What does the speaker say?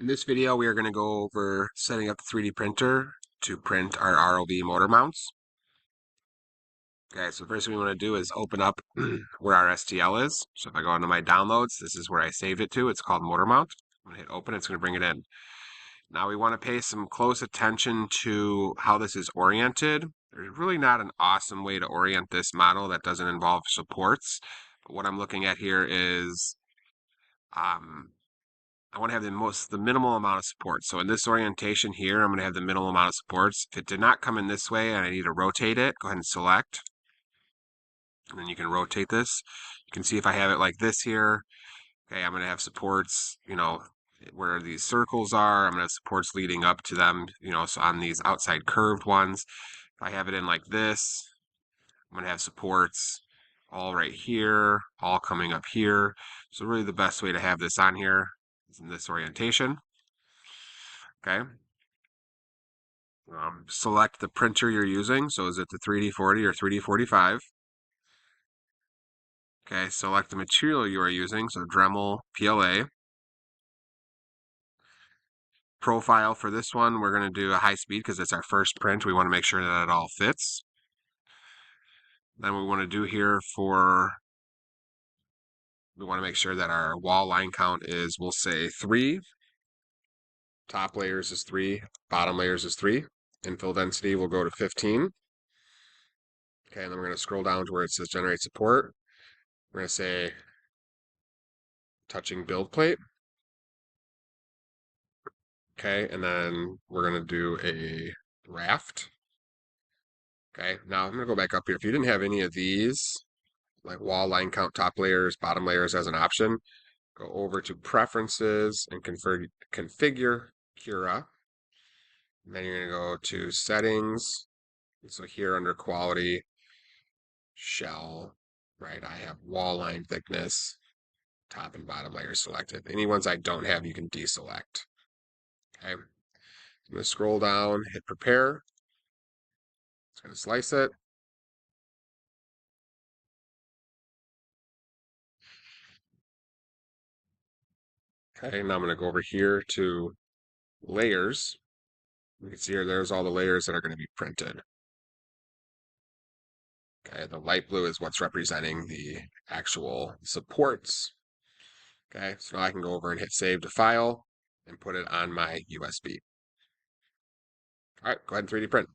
In this video, we are going to go over setting up the 3D printer to print our ROV motor mounts. Okay, so the first thing we want to do is open up where our STL is. So if I go into my downloads, this is where I saved it to. It's called motor mount. I'm going to hit open, it's going to bring it in. Now we want to pay some close attention to how this is oriented. There's really not an awesome way to orient this model that doesn't involve supports. But what I'm looking at here is I want to have the minimal amount of support. So in this orientation here, I'm going to have the minimal amount of supports. If it did not come in this way and I need to rotate it, go ahead and select. And then you can rotate this. You can see if I have it like this here, okay, I'm going to have supports, where these circles are. I'm going to have supports leading up to them, so on these outside curved ones. If I have it in like this, I'm going to have supports all right here, all coming up here. So really the best way to have this on here is in this orientation. Okay. Select the printer you're using. So is it the 3D40 or 3D45? Okay, select the material you are using. So Dremel PLA. Profile for this one, we're going to do a high speed because it's our first print. We want to make sure that it all fits. Then we want to do here we want to make sure that our wall line count is, we'll say 3. Top layers is 3, bottom layers is 3. Infill density will go to 15. Okay, and then we're going to scroll down to where it says generate support. We're going to say touching build plate. Okay, and then we're going to do a raft. Okay, now I'm going to go back up here. If you didn't have any of these, like wall line count, top layers, bottom layers as an option, go over to preferences and configure Cura. And then you're going to go to settings. So here under quality, shell, right, I have wall line thickness, top and bottom layers selected. Any ones I don't have, you can deselect. Okay, I'm going to scroll down, hit prepare. It's going to slice it. Okay, now I'm going to go over here to layers. You can see here, there's all the layers that are going to be printed. Okay, the light blue is what's representing the actual supports. Okay, so now I can go over and hit save to file and put it on my USB. All right, go ahead and 3D print.